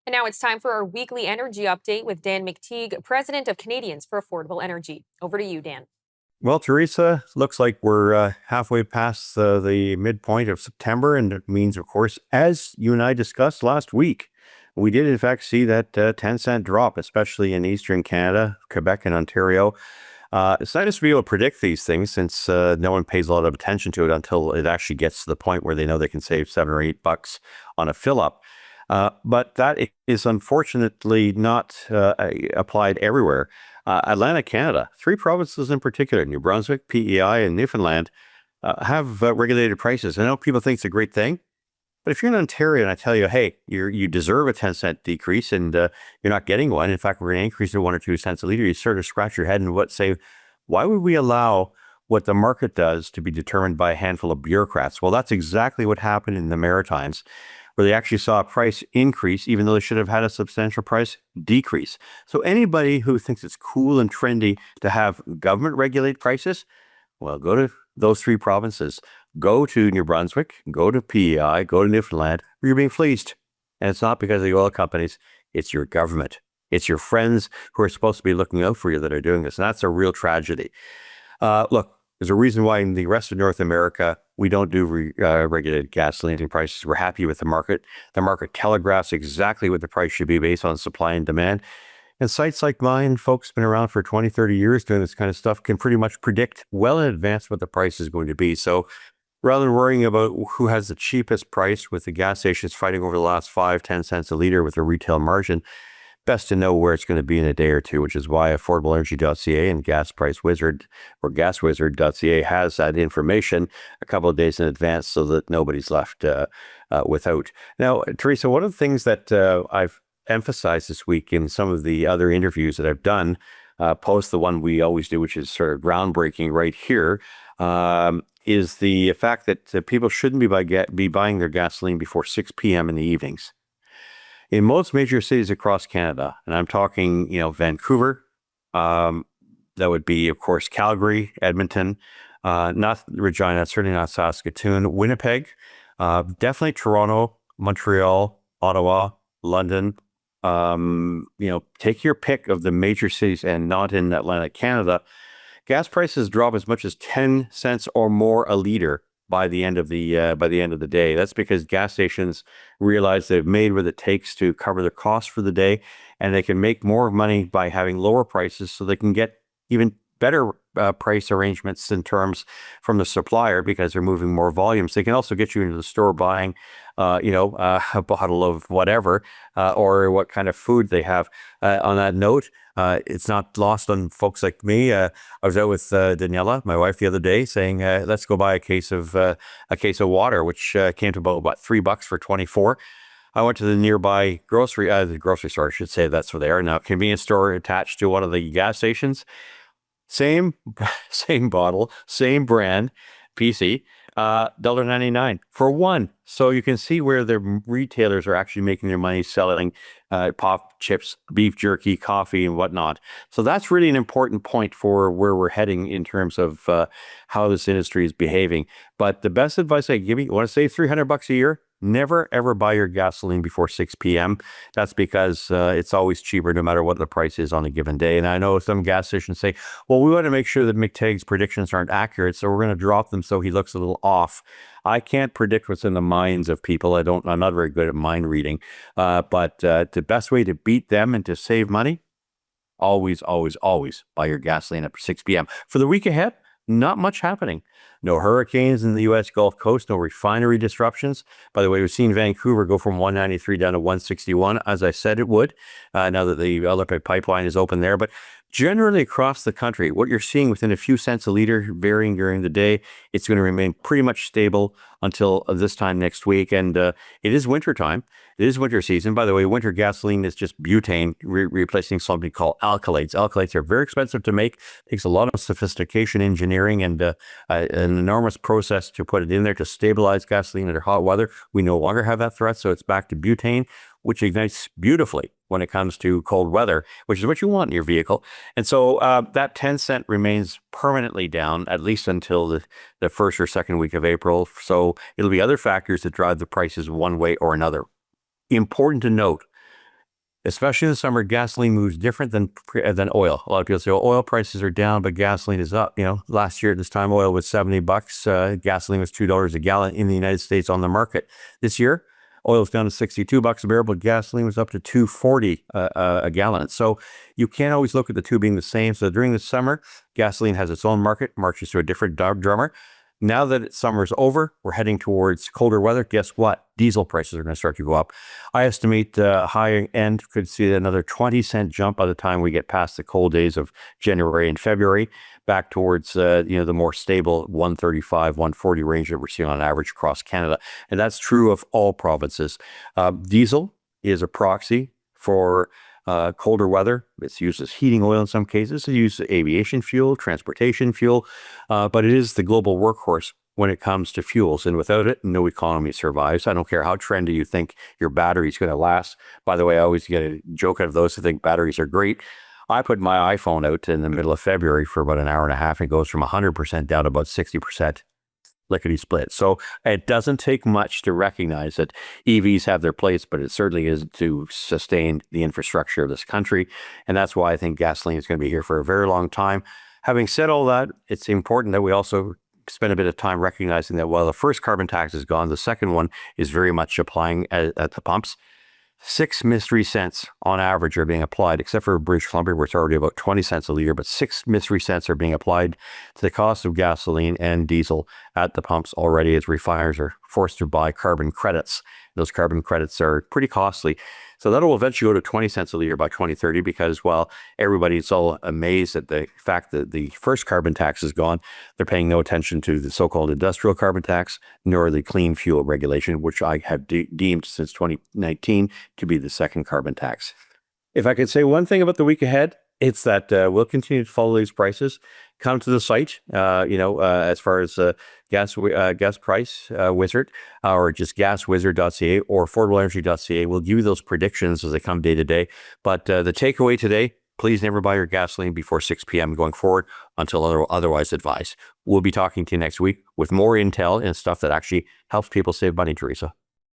And now it's time for our weekly energy update with Dan McTeague, president of Canadians for Affordable Energy. Over to you, Dan. Well, Teresa, looks like we're halfway past the midpoint of September, and it means, of course, as you and I discussed last week, we did in fact see that 10-cent drop, especially in Eastern Canada, Quebec, and Ontario. It's nice to be able to predict these things since no one pays a lot of attention to it until it actually gets to the point where they know they can save $7 or $8 on a fill up. But that is unfortunately not applied everywhere. Atlantic Canada, three provinces in particular, New Brunswick, PEI, and Newfoundland, have regulated prices. I know people think it's a great thing, but if you're in Ontario and I tell you, hey, you deserve a 10-cent decrease and you're not getting one, in fact, we're going to increase it 1 or 2 cents a liter, you sort of scratch your head and say, why would we allow what the market does to be determined by a handful of bureaucrats? Well, that's exactly what happened in the Maritimes, where they actually saw a price increase, even though they should have had a substantial price decrease. So anybody who thinks it's cool and trendy to have government regulate prices, well, go to those three provinces. Go to New Brunswick, go to PEI, go to Newfoundland, where you're being fleeced. And it's not because of the oil companies, it's your government. It's your friends who are supposed to be looking out for you that are doing this. And that's a real tragedy. Look, there's a reason why in the rest of North America, we don't do regulated gasoline prices. We're happy with the market. The market telegraphs exactly what the price should be based on supply and demand. And sites like mine, folks been around for 20, 30 years doing this kind of stuff, can pretty much predict well in advance what the price is going to be. So rather than worrying about who has the cheapest price with the gas stations fighting over the last 5-10 cents a liter with a retail margin, best to know where it's going to be in a day or two, which is why affordableenergy.ca and Gas Price Wizard or gaswizard.ca has that information a couple of days in advance so that nobody's left without. Now, Teresa, one of the things that I've emphasized this week in some of the other interviews that I've done, post the one we always do, which is sort of groundbreaking right here, is the fact that people shouldn't be buying their gasoline before 6 p.m. in the evenings. In most major cities across Canada, and I'm talking, Vancouver, that would be, of course, Calgary, Edmonton, not Regina, certainly not Saskatoon, Winnipeg, definitely Toronto, Montreal, Ottawa, London. Take your pick of the major cities and not in Atlantic Canada. Gas prices drop as much as 10 cents or more a liter by the end of the day. That's because gas stations realize they've made what it takes to cover their costs for the day, and they can make more money by having lower prices, so they can get even better price arrangements in terms from the supplier because they're moving more volumes. They can also get you into the store buying, a bottle of whatever or what kind of food they have. On that note, it's not lost on folks like me. I was out with Daniela, my wife, the other day, saying, "Let's go buy a case of water," which came to about $3 for 24. I went to the nearby the grocery store, I should say. That's where they are now. Convenience store attached to one of the gas stations. Same bottle, same brand, PC, $1.99 for one. So you can see where the retailers are actually making their money selling pop chips, beef jerky, coffee, and whatnot. So that's really an important point for where we're heading in terms of how this industry is behaving. But the best advice I give you want to save $300 a year? Never, ever buy your gasoline before 6 p.m. That's because it's always cheaper no matter what the price is on a given day. And I know some gas stations say, well, we want to make sure that McTague's predictions aren't accurate, so we're going to drop them so he looks a little off. I can't predict what's in the minds of people. I'm not very good at mind reading. But the best way to beat them and to save money, always, always, always buy your gasoline after 6 p.m. For the week ahead, not much happening. No hurricanes in the U.S. Gulf Coast, no refinery disruptions. By the way, we've seen Vancouver go from 193 down to 161, as I said it would, now that the Olympic pipeline is open there. But generally across the country, what you're seeing within a few cents a liter, varying during the day, it's going to remain pretty much stable until this time next week. And it is winter time. It is winter season. By the way, winter gasoline is just butane replacing something called alkylates. Alkylates are very expensive to make. It takes a lot of sophistication, engineering, and an enormous process to put it in there to stabilize gasoline under hot weather. We no longer have that threat, so it's back to butane, which ignites beautifully when it comes to cold weather, which is what you want in your vehicle. And so that 10 cent remains permanently down, at least until the first or second week of April. So it'll be other factors that drive the prices one way or another. Important to note, Especially in the summer, gasoline moves different than oil. A lot of people say, "Oh, oil prices are down, but gasoline is up." Last year at this time, oil was $70. Gasoline was $2 a gallon in the United States on the market. This year, oil is down to $62 a barrel, but gasoline was up to $2.40 a gallon. So you can't always look at the two being the same. So during the summer, gasoline has its own market, marches to a different drummer. Now that summer's over, we're heading towards colder weather. Guess what? Diesel prices are going to start to go up. I estimate high end could see another 20-cent jump by the time we get past the cold days of January and February, back towards the more stable 135, 140 range that we're seeing on average across Canada. And that's true of all provinces. Diesel is a proxy for colder weather. It's used as heating oil in some cases. It's used as aviation fuel, transportation fuel, but it is the global workhorse when it comes to fuels. And without it, no economy survives. I don't care how trendy you think your battery's going to last. By the way, I always get a joke out of those who think batteries are great. I put my iPhone out in the middle of February for about an hour and a half. It goes from 100% down to about 60%. Lickety split. So it doesn't take much to recognize that EVs have their place, but it certainly isn't to sustain the infrastructure of this country. And that's why I think gasoline is going to be here for a very long time. Having said all that, it's important that we also spend a bit of time recognizing that while the first carbon tax is gone, the second one is very much applying at the pumps. 6 mystery cents on average are being applied, except for British Columbia, where it's already about 20 cents a liter, but 6 mystery cents are being applied to the cost of gasoline and diesel at the pumps already, as refiners are forced to buy carbon credits. Those carbon credits are pretty costly. So that'll eventually go to 20 cents a liter by 2030, because while everybody's all amazed at the fact that the first carbon tax is gone, they're paying no attention to the so-called industrial carbon tax, nor the clean fuel regulation, which I have deemed since 2019 to be the second carbon tax. If I could say one thing about the week ahead, it's that we'll continue to follow these prices. Come to the site, as far as gas price wizard, or just gaswizard.ca or affordableenergy.ca. We'll give you those predictions as they come day to day. But the takeaway today, please never buy your gasoline before 6 p.m. going forward until otherwise advised. We'll be talking to you next week with more intel and stuff that actually helps people save money, Teresa.